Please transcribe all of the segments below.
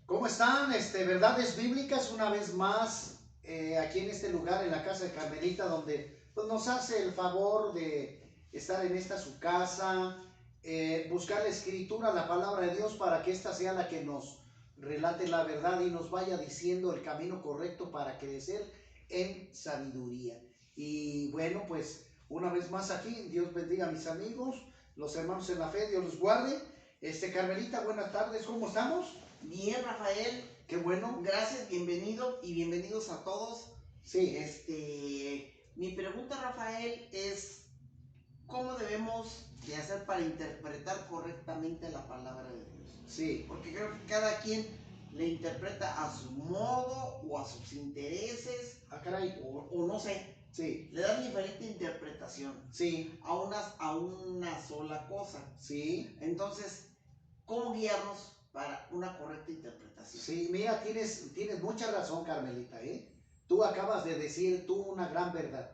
¿Cómo están? Verdades bíblicas una vez más aquí en este lugar, en la casa de Carmelita, donde pues, nos hace el favor de estar en esta su casa, buscar la escritura, la palabra de Dios, para que esta sea la que nos relate la verdad y nos vaya diciendo el camino correcto para crecer en sabiduría. Y bueno, pues una vez más aquí, Dios bendiga a mis amigos, los hermanos en la fe, Dios los guarde. Carmelita, buenas tardes, ¿cómo estamos? Bien, Rafael. Qué bueno. Gracias, bienvenido y bienvenidos a todos. Sí. Mi pregunta, Rafael, es ¿cómo debemos de hacer para interpretar correctamente la palabra de Dios? Sí. Porque creo que cada quien le interpreta a su modo o a sus intereses. Ah, caray. O no sé. Sí. Le dan diferente interpretación. Sí. A una sola cosa. Sí. Entonces, ¿cómo guiarnos para una correcta interpretación? Sí, mira, tienes mucha razón, Carmelita, ¿eh? Tú acabas de decir una gran verdad.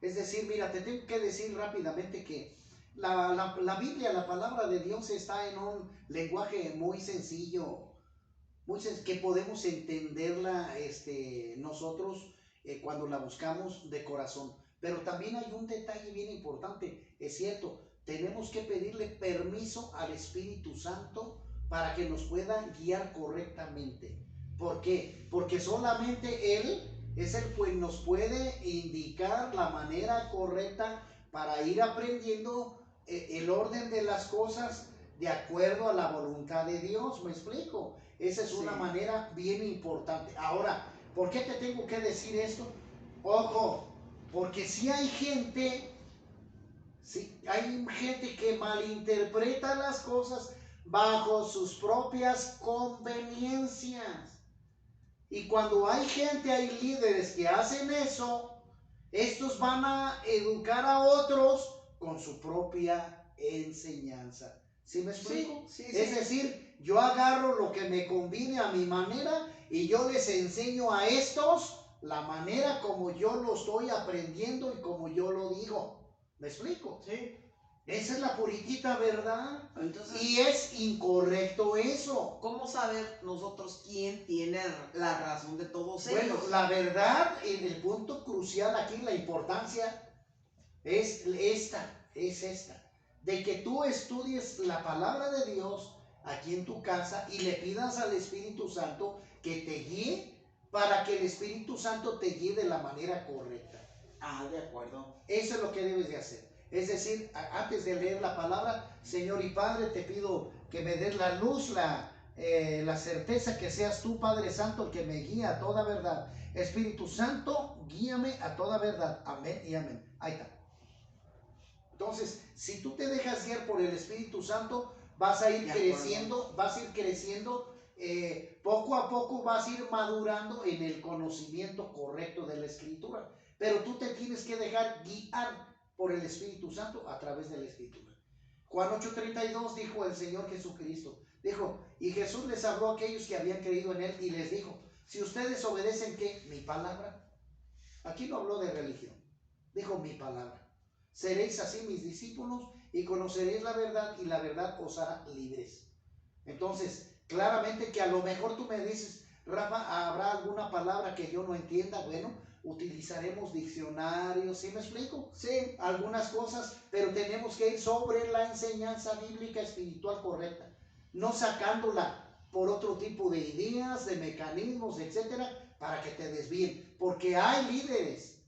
Es decir, mira, te tengo que decir rápidamente que la Biblia, la palabra de Dios, está en un lenguaje muy sencillo, que podemos entenderla nosotros cuando la buscamos de corazón. Pero también hay un detalle bien importante, es cierto, tenemos que pedirle permiso al Espíritu Santo para que nos pueda guiar correctamente. ¿Por qué? Porque solamente Él es el que nos puede indicar la manera correcta para ir aprendiendo el orden de las cosas de acuerdo a la voluntad de Dios. ¿Me explico? Esa es una manera bien importante. Ahora, ¿por qué te tengo que decir esto? Ojo, porque si hay gente que malinterpreta las cosas bajo sus propias conveniencias. Y cuando hay gente, hay líderes que hacen eso, estos van a educar a otros con su propia enseñanza. ¿Sí me explico? Sí. Es decir, yo agarro lo que me conviene a mi manera y yo les enseño a estos la manera como yo lo estoy aprendiendo y como yo lo digo. ¿Me explico? Sí. Esa es la puritita verdad. Entonces, y es incorrecto eso. ¿cómo saber nosotros quién tiene la razón de todos ellos? Bueno, la verdad, en el punto crucial aquí, la importancia es esta, de que tú estudies la palabra de Dios aquí en tu casa y le pidas al Espíritu Santo que te guíe para que el Espíritu Santo te guíe de la manera correcta. Ah, de acuerdo. Eso es lo que debes de hacer. Es decir, antes de leer la palabra, Señor y Padre, te pido que me des la luz, la certeza que seas tú, Padre Santo, el que me guía a toda verdad. Espíritu Santo, guíame a toda verdad. Amén y amén. Ahí está. Entonces, si tú te dejas guiar por el Espíritu Santo, vas a ir creciendo, poco a poco vas a ir madurando en el conocimiento correcto de la Escritura. Pero tú te tienes que dejar guiar por el Espíritu Santo a través de la Escritura. Juan 8:32 dijo el Señor Jesucristo, y Jesús les habló a aquellos que habían creído en Él y les dijo, si ustedes obedecen, ¿qué? Mi palabra. Aquí no habló de religión, dijo mi palabra. Seréis así mis discípulos y conoceréis la verdad y la verdad os hará libres. Entonces, claramente que a lo mejor tú me dices, Rafa, ¿habrá alguna palabra que yo no entienda? Bueno, utilizaremos diccionarios, ¿sí me explico? Sí. Algunas cosas, pero tenemos que ir sobre la enseñanza bíblica espiritual correcta, no sacándola por otro tipo de ideas, de mecanismos, etcétera, para que te desvíen, porque hay líderes,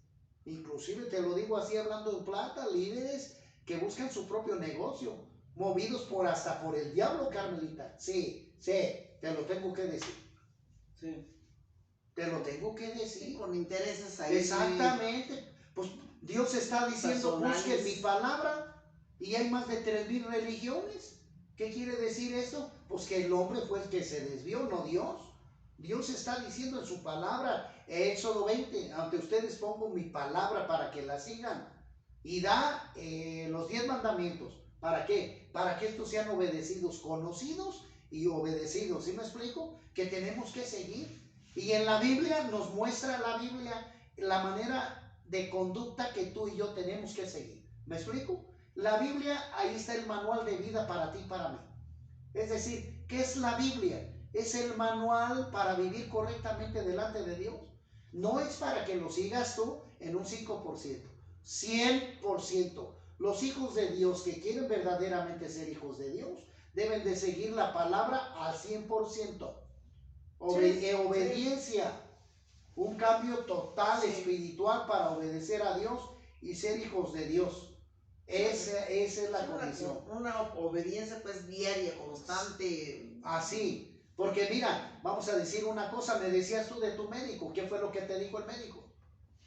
inclusive te lo digo así hablando en plata, líderes que buscan su propio negocio, movidos hasta por el diablo, Carmelita. Sí, te lo tengo que decir. Sí. Te lo tengo que decir. Sí, con intereses ahí. Exactamente. Pues Dios está diciendo, busquen mi palabra, y hay más de 3,000 religiones. ¿Qué quiere decir esto? Pues que el hombre fue el que se desvió, no Dios. Dios está diciendo en su palabra, Éxodo 20, ante ustedes pongo mi palabra para que la sigan. Y da los 10 mandamientos. ¿Para qué? Para que estos sean obedecidos, conocidos y obedecidos. ¿Sí me explico? Que tenemos que seguir. Y en la Biblia nos muestra la manera de conducta que tú y yo tenemos que seguir. ¿Me explico? La Biblia, ahí está el manual de vida para ti y para mí. Es decir, ¿qué es la Biblia? es el manual para vivir correctamente delante de Dios. No es para que lo sigas tú en un 5%, 100%. Los hijos de Dios que quieren verdaderamente ser hijos de Dios deben de seguir la palabra al 100%. Obediencia, un cambio total espiritual para obedecer a Dios y ser hijos de Dios. Esa es la condición. Una obediencia pues diaria, constante. Así, porque mira, vamos a decir una cosa, me decías tú de tu médico, ¿qué fue lo que te dijo el médico?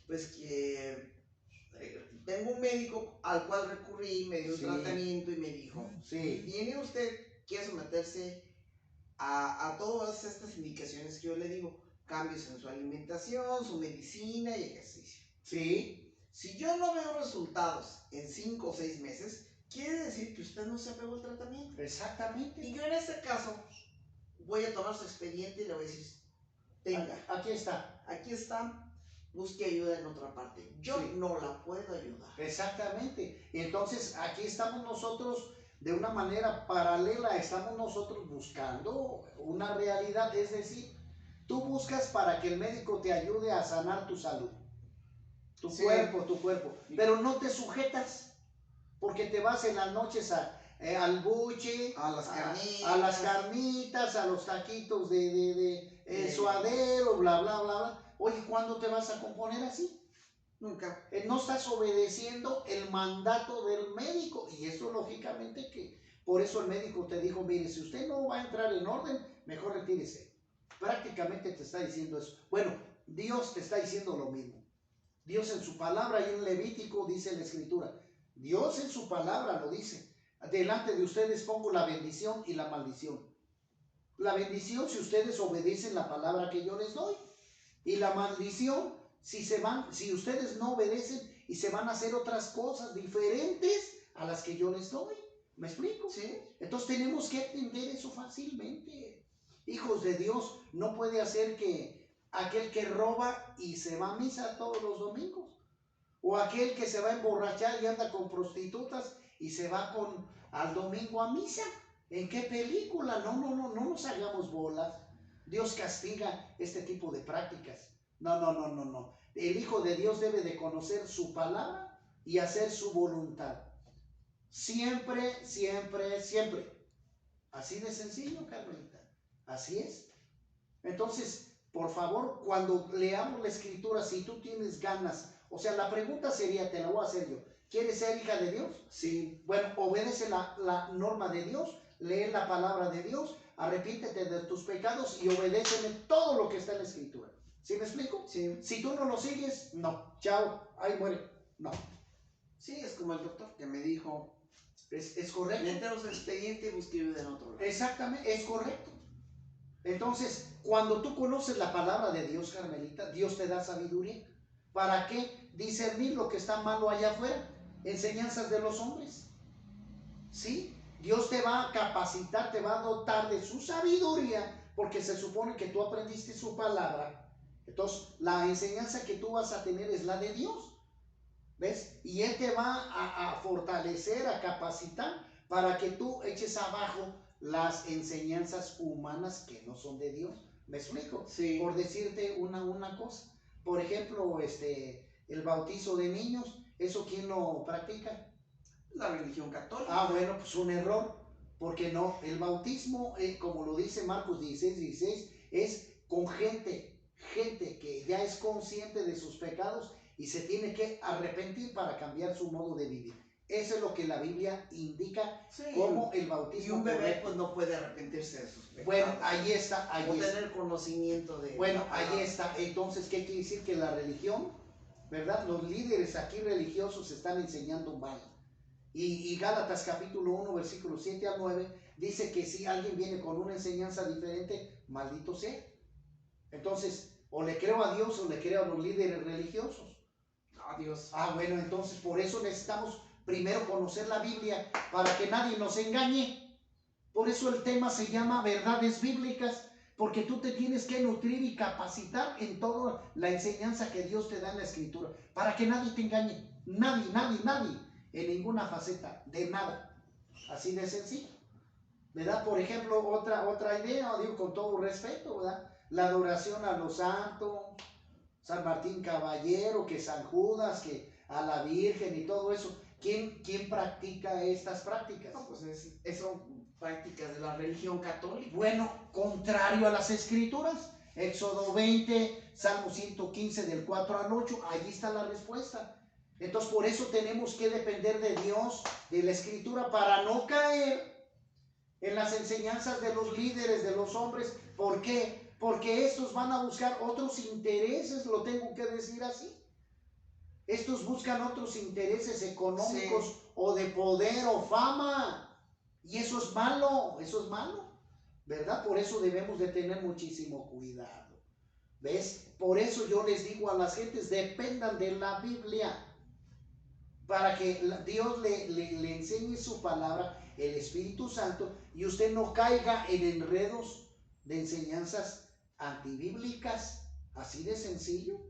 Pues que tengo un médico al cual recurrí, me dio un tratamiento y me dijo, tiene usted que someterse a todas estas indicaciones que yo le digo, cambios en su alimentación, su medicina y ejercicio. Sí. Si yo no veo resultados en 5 o 6 meses, quiere decir que usted no se apegó al tratamiento. Exactamente. Y yo en este caso voy a tomar su expediente y le voy a decir, tenga, aquí está, busque ayuda en otra parte. Yo no la puedo ayudar. Exactamente. Entonces aquí estamos nosotros de una manera paralela, estamos nosotros buscando una realidad, es decir, tú buscas para que el médico te ayude a sanar tu salud. Tu cuerpo, pero no te sujetas, porque te vas en las noches al buche, a las carnitas, a los taquitos de suadero, bla, bla, bla, bla. Oye, ¿cuándo te vas a componer así? Nunca. No estás obedeciendo el mandato del médico, y eso lógicamente que, por eso el médico te dijo, mire, si usted no va a entrar en orden, mejor retírese. Prácticamente te está diciendo eso. Bueno, Dios te está diciendo lo mismo. Dios en su palabra, y en Levítico dice la escritura, Dios en su palabra lo dice, delante de ustedes pongo la bendición y la maldición. La bendición si ustedes obedecen la palabra que yo les doy, y la maldición si ustedes no obedecen y se van a hacer otras cosas diferentes a las que yo les doy. ¿Me explico? Sí. Entonces tenemos que entender eso fácilmente. Hijos de Dios, no puede hacer que aquel que roba y se va a misa todos los domingos, o aquel que se va a emborrachar y anda con prostitutas y se va al domingo a misa. ¿En qué película? No nos hagamos bolas. Dios castiga este tipo de prácticas. No. El Hijo de Dios debe de conocer su palabra y hacer su voluntad. Siempre. Así de sencillo, Carmelita. Así es. Entonces, por favor, cuando leamos la escritura, si tú tienes ganas, o sea, la pregunta sería, te la voy a hacer yo, ¿quieres ser hija de Dios? Sí. Bueno, obedece la norma de Dios, lee la palabra de Dios, arrepiéntete de tus pecados y obedécele todo lo que está en la escritura. ¿Sí me explico? Sí. Si tú no lo sigues, no, chao, ahí muere, no. Sí, es como el doctor que me dijo, es correcto. Métenos el expediente y busque ayuda en otro lado. Exactamente, es correcto. Entonces, cuando tú conoces la palabra de Dios, Carmelita, Dios te da sabiduría. ¿Para qué discernir lo que está malo allá afuera? Enseñanzas de los hombres. ¿Sí? Dios te va a capacitar, te va a dotar de su sabiduría, porque se supone que tú aprendiste su palabra. Entonces, la enseñanza que tú vas a tener es la de Dios. ¿Ves? Y Él te va a fortalecer, a capacitar, para que tú eches abajo las enseñanzas humanas que no son de Dios. ¿Me explico? Sí. Por decirte una cosa. Por ejemplo, el bautizo de niños, ¿eso quién lo practica? La religión católica. Bueno, pues un error. Porque no, el bautismo, como lo dice Marcos 16, es con gente que ya es consciente de sus pecados y se tiene que arrepentir para cambiar su modo de vivir. Eso es lo que la Biblia indica como el bautismo. Y un bebé pues no puede arrepentirse de sus pecados. Bueno, ahí está. O tener conocimiento de... Bueno, ahí está. Entonces, ¿qué quiere decir? Que la religión, ¿verdad? Los líderes aquí religiosos están enseñando mal. Y Gálatas capítulo 1, versículos 7 al 9, dice que si alguien viene con una enseñanza diferente, maldito sea. Entonces, o le creo a Dios o le creo a los líderes religiosos. A Dios. Bueno, entonces por eso necesitamos primero conocer la Biblia para que nadie nos engañe. Por eso el tema se llama verdades bíblicas, porque tú te tienes que nutrir y capacitar en toda la enseñanza que Dios te da en la Escritura, para que nadie te engañe. Nadie, en ninguna faceta, de nada. Así de sencillo. ¿verdad? Por ejemplo, otra idea, digo con todo respeto, ¿verdad? La adoración a los santos, San Martín Caballero, que San Judas, que a la Virgen y todo eso. ¿Quién practica estas prácticas? No, pues son prácticas de la religión católica. Bueno, contrario a las escrituras. Éxodo 20, Salmo 115 del 4 al 8, allí está la respuesta. Entonces por eso tenemos que depender de Dios, de la escritura, para no caer en las enseñanzas de los líderes, de los hombres. ¿Por qué? Porque estos van a buscar otros intereses, lo tengo que decir así. Estos buscan otros intereses económicos, sí, o de poder o fama. Y eso es malo, ¿verdad? Por eso debemos de tener muchísimo cuidado. ¿Ves? Por eso yo les digo a las gentes, dependan de la Biblia, para que Dios le enseñe su palabra, el Espíritu Santo, y usted no caiga en enredos de enseñanzas antibíblicas. Así de sencillo.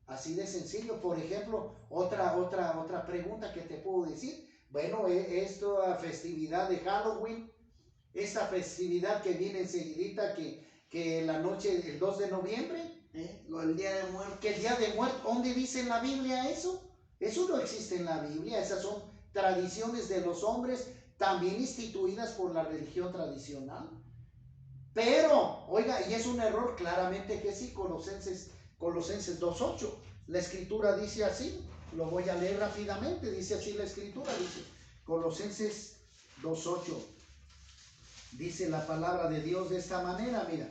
Así de sencillo. Por ejemplo, otra pregunta que te puedo decir. Bueno, esta festividad de Halloween, esta festividad que viene enseguidita, que la noche del 2 de noviembre, el Día de Muertos. Que el Día de Muertos, ¿dónde dice en la Biblia eso? Eso no existe en la Biblia. Esas son tradiciones de los hombres, también instituidas por la religión tradicional. Pero, oiga, y es un error, claramente que sí. Colosenses 2:8, la escritura dice así, lo voy a leer rápidamente, dice así la escritura, dice Colosenses 2:8, dice la palabra de Dios de esta manera, mira,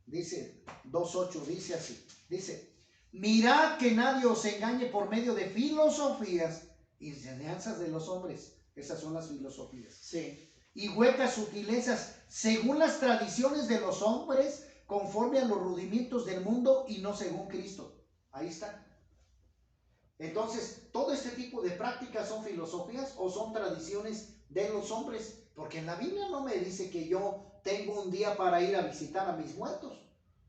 dice 2:8, dice así, dice: mirad que nadie os engañe por medio de filosofías y enseñanzas de los hombres. Esas son las filosofías. Sí. Y huecas sutilezas, según las tradiciones de los hombres, conforme a los rudimentos del mundo y no según Cristo. Ahí está. Entonces, todo este tipo de prácticas son filosofías o son tradiciones de los hombres, porque en la Biblia no me dice que yo tengo un día para ir a visitar a mis muertos,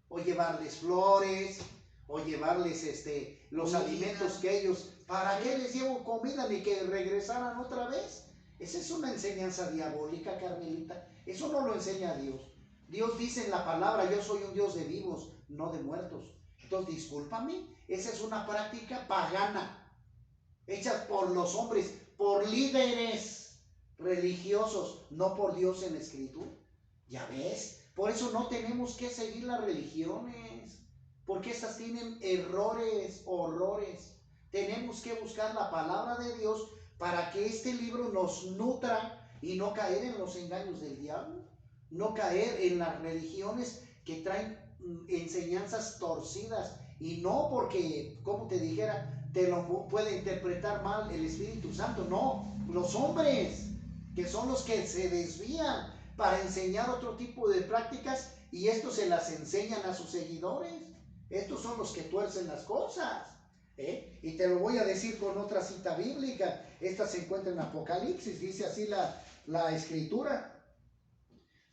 o llevarles flores, o llevarles los alimentos que ellos, ¿para qué les llevo comida? Ni que regresaran otra vez. Esa es una enseñanza diabólica, Carmelita. Eso no lo enseña Dios. Dios dice en la palabra: yo soy un Dios de vivos, no de muertos. Entonces, discúlpame, esa es una práctica pagana, hecha por los hombres, por líderes religiosos, no por Dios en la escritura. ¿Ya ves? Por eso no tenemos que seguir las religiones, porque estas tienen errores, horrores. Tenemos que buscar la palabra de Dios para que este libro nos nutra y no caer en los engaños del diablo, no caer en las religiones que traen enseñanzas torcidas, y no porque, como te dijera, te lo puede interpretar mal el Espíritu Santo. No, los hombres, que son los que se desvían para enseñar otro tipo de prácticas, y estos se las enseñan a sus seguidores. Estos son los que tuercen las cosas. Y te lo voy a decir con otra cita bíblica. Esta se encuentra en Apocalipsis. Dice así la escritura.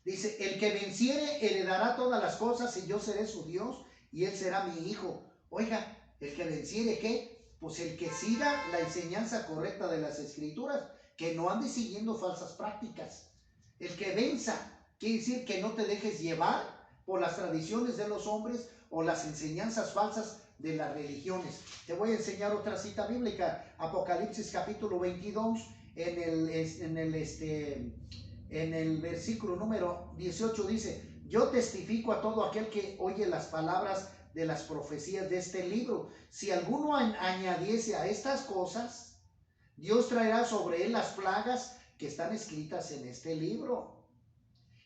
Dice: el que venciere heredará todas las cosas, y yo seré su Dios, y él será mi hijo. Oiga, el que venciere, ¿qué? Pues el que siga la enseñanza correcta de las escrituras, que no ande siguiendo falsas prácticas. El que venza, quiere decir que no te dejes llevar por las tradiciones de los hombres o las enseñanzas falsas de las religiones. Te voy a enseñar otra cita bíblica. Apocalipsis capítulo 22, en el versículo número 18 dice: yo testifico a todo aquel que oye las palabras de las profecías de este libro. Si alguno añadiese a estas cosas, Dios traerá sobre él las plagas que están escritas en este libro.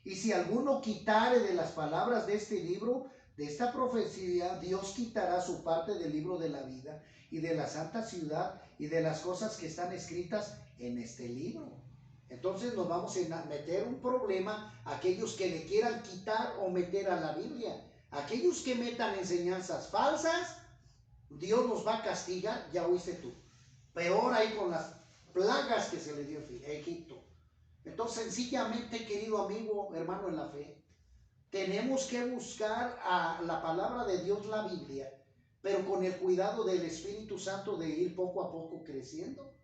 Y si alguno quitare de las palabras de este libro, de esta profecía, Dios quitará su parte del libro de la vida y de la santa ciudad y de las cosas que están escritas en este libro. Entonces nos vamos a meter un problema aquellos que le quieran quitar o meter a la Biblia. Aquellos que metan enseñanzas falsas, Dios los va a castigar, ya oíste tú. Peor ahí con las plagas que se le dio a Egipto. Entonces, sencillamente, querido amigo, hermano en la fe, tenemos que buscar a la palabra de Dios, la Biblia, pero con el cuidado del Espíritu Santo de ir poco a poco creciendo,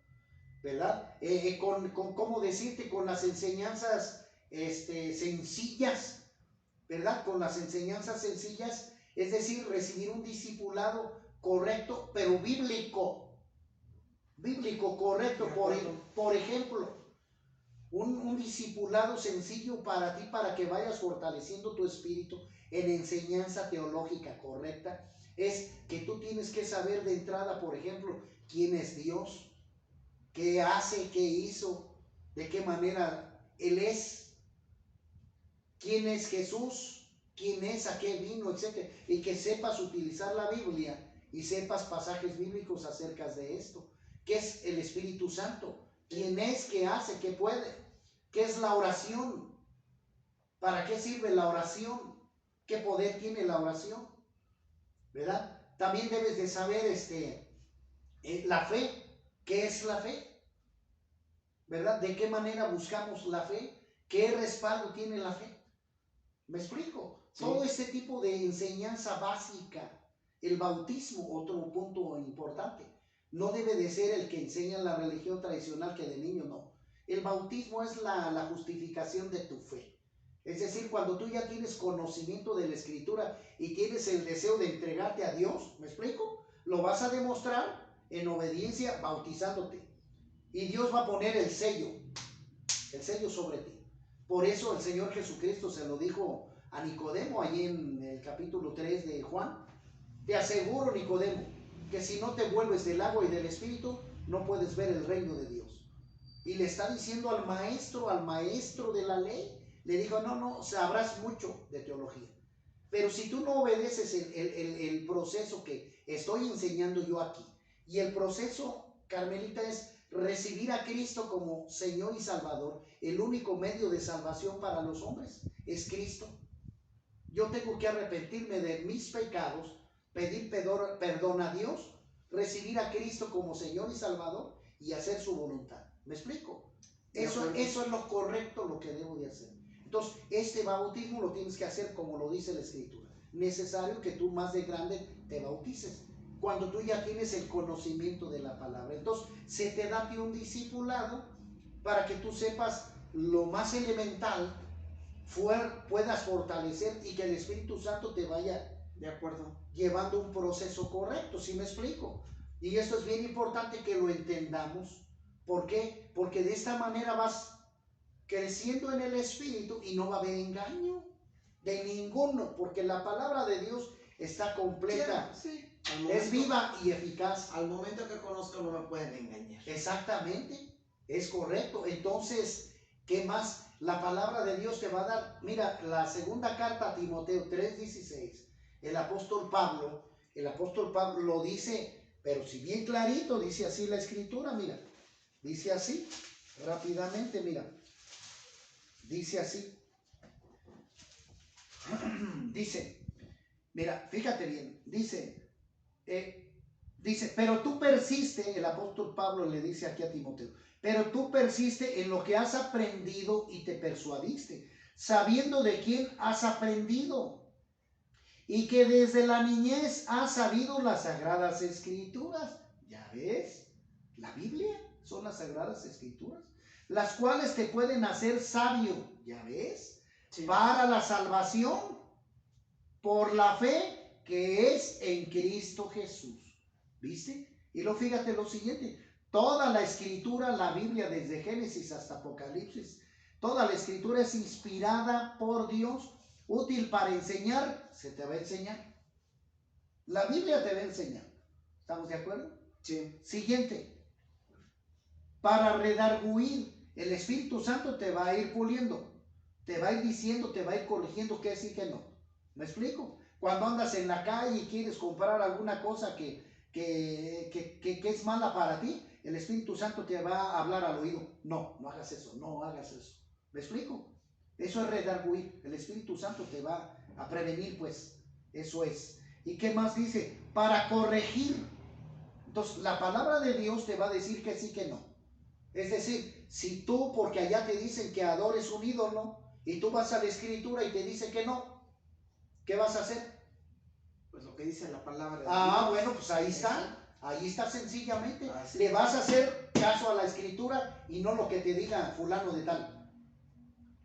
¿verdad? ¿Cómo decirte? Con las enseñanzas sencillas, ¿verdad? Con las enseñanzas sencillas, es decir, recibir un discipulado correcto, pero bíblico, correcto. Por ejemplo, un discipulado sencillo para ti, para que vayas fortaleciendo tu espíritu en enseñanza teológica correcta, es que tú tienes que saber de entrada, por ejemplo, quién es Dios, qué hace, qué hizo, de qué manera Él es, quién es Jesús, quién es, a qué vino, etc. Y que sepas utilizar la Biblia y sepas pasajes bíblicos acerca de esto. ¿Qué es el Espíritu Santo? ¿Quién es? ¿Qué hace? ¿Qué puede? ¿Qué es la oración? ¿Para qué sirve la oración? ¿Qué poder tiene la oración? ¿Verdad? También debes de saber la fe. ¿Qué es la fe? ¿Verdad? ¿De qué manera buscamos la fe? ¿Qué respaldo tiene la fe? ¿Me explico? Sí. Todo este tipo de enseñanza básica. El bautismo, otro punto importante. No debe de ser el que enseña la religión tradicional, que de niño no. El bautismo es la justificación de tu fe. Es decir, cuando tú ya tienes conocimiento de la Escritura y tienes el deseo de entregarte a Dios, ¿me explico? Lo vas a demostrar en obediencia bautizándote. Y Dios va a poner el sello sobre ti. Por eso el Señor Jesucristo se lo dijo a Nicodemo, allí en el capítulo 3 de Juan. Te aseguro, Nicodemo, que si no te vuelves del agua y del Espíritu, no puedes ver el reino de Dios. Y le está diciendo al maestro de la ley, le dijo, no, sabrás mucho de teología. Pero si tú no obedeces el proceso que estoy enseñando yo aquí, y el proceso, Carmelita, es recibir a Cristo como Señor y Salvador, el único medio de salvación para los hombres es Cristo. Yo tengo que arrepentirme de mis pecados, pedir perdón a Dios, recibir a Cristo como Señor y Salvador y hacer su voluntad. ¿Me explico? Eso es lo correcto, lo que debo de hacer. Entonces, este bautismo lo tienes que hacer como lo dice la Escritura. Necesario que tú más de grande te bautices, cuando tú ya tienes el conocimiento de la palabra. Entonces, se te da a ti un discipulado para que tú sepas lo más elemental, puedas fortalecer y que el Espíritu Santo te vaya de acuerdo llevando un proceso correcto. ¿Sí me explico? Y esto es bien importante que lo entendamos. ¿Por qué? Porque de esta manera vas creciendo en el Espíritu y no va a haber engaño de ninguno, porque la palabra de Dios está completa, sí. Es viva y eficaz. Al momento que conozco no me pueden engañar. Exactamente, es correcto. Entonces, ¿qué más? La palabra de Dios te va a dar. Mira, la segunda carta a Timoteo 3:16, el apóstol Pablo lo dice, pero si bien clarito, dice así la Escritura, mira, dice así, rápidamente, mira, dice así, dice, mira, fíjate bien, dice, pero tú persiste, el apóstol Pablo le dice aquí a Timoteo, pero tú persiste en lo que has aprendido y te persuadiste, sabiendo de quién has aprendido y que desde la niñez has sabido las sagradas escrituras. ¿Ya ves? La Biblia son las sagradas escrituras, las cuales te pueden hacer sabio. ¿Ya ves? Sí. Para la salvación por la fe que es en Cristo Jesús. ¿Viste? Y luego fíjate lo siguiente, toda la Escritura, la Biblia desde Génesis hasta Apocalipsis, toda la Escritura es inspirada por Dios, útil para enseñar, se te va a enseñar. La Biblia te va a enseñar. ¿Estamos de acuerdo? Sí. Siguiente, para redarguir, el Espíritu Santo te va a ir puliendo, te va a ir diciendo, te va a ir corrigiendo qué sí, qué no. ¿Me explico? Cuando andas en la calle y quieres comprar alguna cosa que es mala para ti, el Espíritu Santo te va a hablar al oído. No hagas eso, no hagas eso. ¿Me explico? Eso es redarguir. El Espíritu Santo te va a prevenir, pues. Eso es. ¿Y qué más dice? Para corregir. Entonces, la palabra de Dios te va a decir que sí, que no. Es decir, si tú, porque allá te dicen que adores un ídolo, y tú vas a la Escritura y te dice que no, ¿qué vas a hacer? Pues lo que dice la palabra de Dios. Bueno, pues ahí está sencillamente. Le vas a hacer caso a la Escritura y no lo que te diga fulano de tal.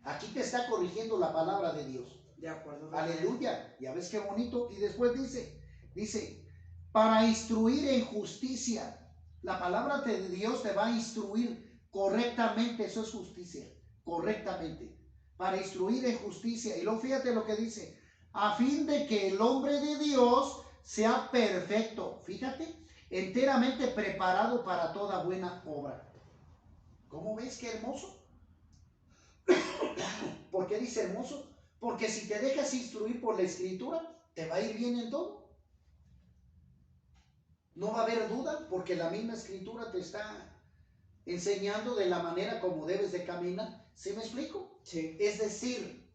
Aquí te está corrigiendo la palabra de Dios. De acuerdo. Aleluya. Ya ves qué bonito. Y después dice, para instruir en justicia. La palabra de Dios te va a instruir correctamente. Eso es justicia. Correctamente. Para instruir en justicia. Y luego fíjate lo que dice. A fin de que el hombre de Dios sea perfecto. Fíjate. Enteramente preparado para toda buena obra. ¿Cómo ves qué hermoso? ¿Por qué dice hermoso? Porque si te dejas instruir por la escritura, te va a ir bien en todo. No va a haber duda, porque la misma escritura te está enseñando de la manera como debes de caminar. ¿Sí me explico? Sí. Es decir,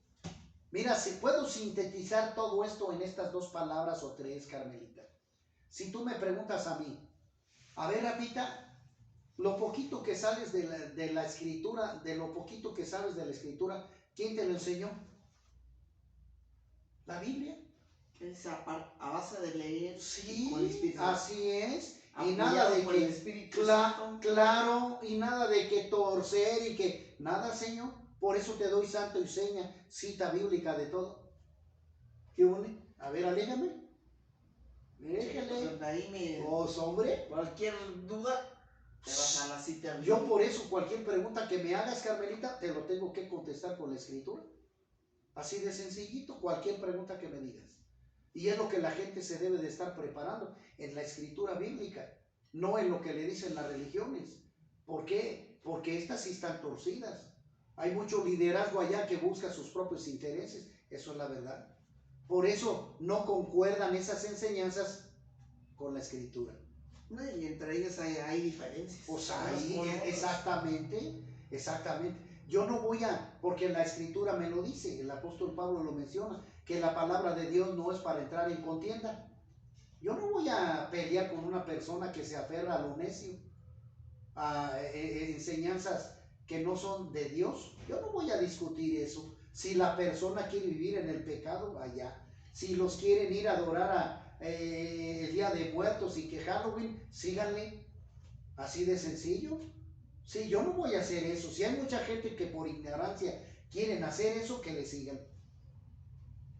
mira, si puedo sintetizar todo esto en estas dos palabras o tres, Carmelita. Si tú me preguntas a mí, a ver, Rapita, lo poquito que sales de la escritura, de lo poquito que sabes de la escritura, ¿quién te lo enseñó? ¿La Biblia? Es a base de leer. Sí, así es. Y Apoyado nada de por que, el Espíritu Santo. claro, y nada de que torcer y que, nada, Señor. Por eso te doy santo y seña, cita bíblica de todo. ¿Qué une? A ver, aléjame. Déjale. Pues ahí hombre. Cualquier duda, te vas a la cita. Yo por eso cualquier pregunta que me hagas, Carmelita, te lo tengo que contestar con la escritura. Así de sencillito, cualquier pregunta que me digas. Y es lo que la gente se debe de estar preparando en la escritura bíblica, no en lo que le dicen las religiones. ¿Por qué? Porque estas sí están torcidas. Hay mucho liderazgo allá que busca sus propios intereses. Eso es la verdad. Por eso no concuerdan esas enseñanzas con la escritura. No, y entre ellas hay diferencias. Pues ahí, exactamente. Yo no voy porque la escritura me lo dice, el apóstol Pablo lo menciona, que la palabra de Dios no es para entrar en contienda. Yo no voy a pelear con una persona que se aferra a lo necio, a enseñanzas que no son de Dios. Yo no voy a discutir eso. Si la persona quiere vivir en el pecado, allá. Si los quieren ir a adorar el Día de Muertos y que Halloween, síganle. Así de sencillo. Sí, yo no voy a hacer eso. Si hay mucha gente que por ignorancia quieren hacer eso, que le sigan.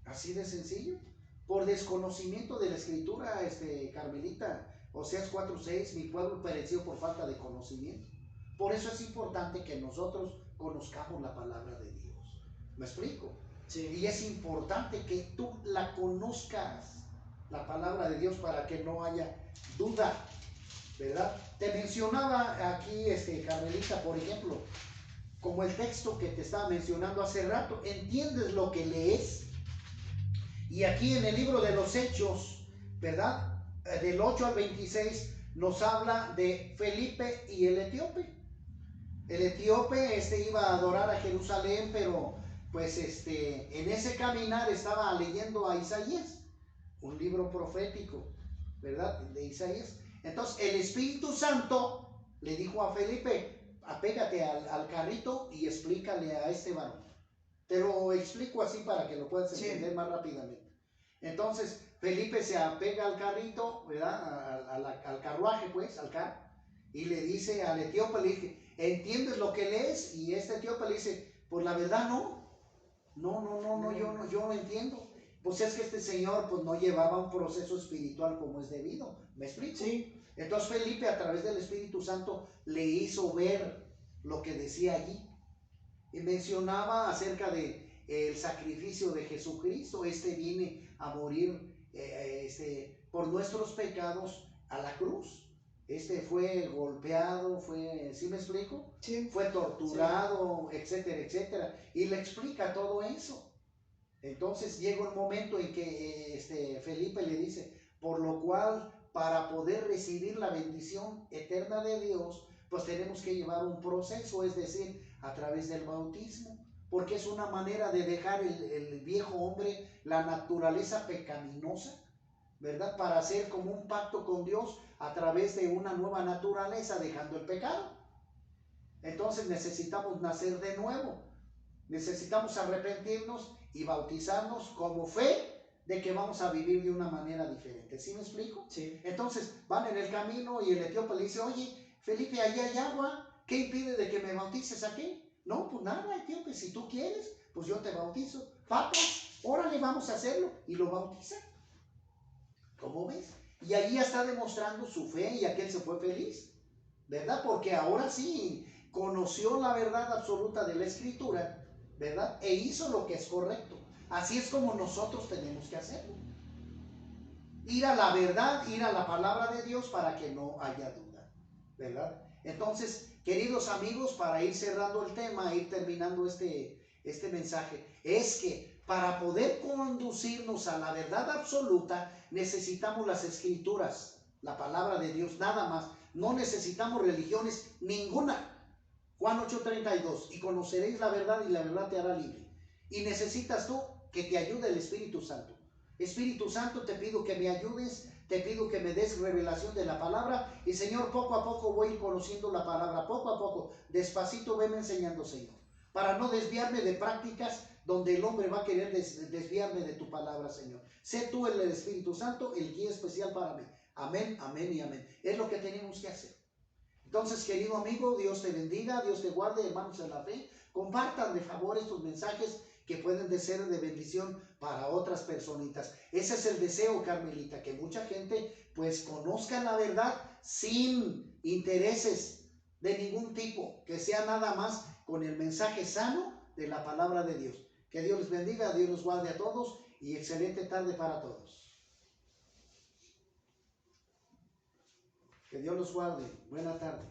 Así de sencillo. Por desconocimiento de la escritura, Carmelita, Oseas 4:6, mi pueblo pereció por falta de conocimiento. Por eso es importante que nosotros conozcamos la palabra de Dios. ¿Me explico? Sí. Y es importante que tú la conozcas, la palabra de Dios, para que no haya duda, ¿verdad? Te mencionaba aquí, Carmelita, por ejemplo, como el texto que te estaba mencionando hace rato, ¿entiendes lo que lees? Y aquí en el libro de los Hechos, ¿verdad? Del 8 al 26 nos habla de Felipe y el etíope. El etíope iba a adorar a Jerusalén, pero pues en ese caminar estaba leyendo a Isaías, un libro profético, ¿verdad? De Isaías. Entonces el Espíritu Santo le dijo a Felipe, apégate al carrito y explícale a este varón. Te lo explico así para que lo puedas entender más rápidamente. Entonces Felipe se apega al carrito, ¿verdad? Al carruaje, pues, al carro, y le dice al etíope, le dice, ¿entiendes lo que lees? Y este etíope le dice, pues la verdad no, yo no entiendo. Pues es que este señor pues no llevaba un proceso espiritual como es debido. ¿Me explico? Sí. Entonces Felipe, a través del Espíritu Santo, le hizo ver lo que decía allí. Y mencionaba acerca de el sacrificio de Jesucristo. Viene a morir por nuestros pecados a la cruz. Fue golpeado, ¿sí me explico? Sí. Fue torturado, sí, etcétera, etcétera. Y le explica todo eso. Entonces llega un momento en que Felipe le dice, por lo cual, para poder recibir la bendición eterna de Dios, pues tenemos que llevar un proceso, es decir, a través del bautismo, porque es una manera de dejar el viejo hombre, la naturaleza pecaminosa, ¿verdad? Para hacer como un pacto con Dios a través de una nueva naturaleza, dejando el pecado. Entonces necesitamos nacer de nuevo, necesitamos arrepentirnos y bautizarnos como fe de que vamos a vivir de una manera diferente. ¿Sí me explico? Sí. Entonces van en el camino y el etíope le dice, oye, Felipe, allí hay agua, ¿qué impide de que me bautices aquí? No, pues nada, tío, que si tú quieres, pues yo te bautizo. Papas, órale, vamos a hacerlo. Y lo bautiza. ¿Cómo ves? Y ahí está demostrando su fe y aquel se fue feliz, ¿verdad? Porque ahora sí conoció la verdad absoluta de la Escritura, ¿verdad? E hizo lo que es correcto. Así es como nosotros tenemos que hacerlo. Ir a la verdad, ir a la palabra de Dios para que no haya duda, ¿verdad? Entonces, queridos amigos, para ir cerrando el tema, ir terminando este mensaje, es que para poder conducirnos a la verdad absoluta, necesitamos las Escrituras, la palabra de Dios, nada más. No necesitamos religiones ninguna. Juan 8:32, y conoceréis la verdad y la verdad te hará libre. Y necesitas tú que te ayude el Espíritu Santo. Espíritu Santo, te pido que me ayudes, te pido que me des revelación de la palabra. Y Señor, poco a poco voy a ir conociendo la palabra, poco a poco, despacito veme enseñando, Señor, para no desviarme de prácticas donde el hombre va a querer desviarme de tu palabra, Señor. Sé tú el Espíritu Santo, el guía especial para mí. Amén, amén y amén. Es lo que tenemos que hacer. Entonces, querido amigo, Dios te bendiga, Dios te guarde, hermanos en la fe. Compartan de favor estos mensajes que pueden ser de bendición para otras personitas. Ese es el deseo, Carmelita, que mucha gente pues conozca la verdad sin intereses de ningún tipo, que sea nada más con el mensaje sano de la palabra de Dios. Que Dios les bendiga, Dios los guarde a todos y excelente tarde para todos. Que Dios los guarde. Buena tarde.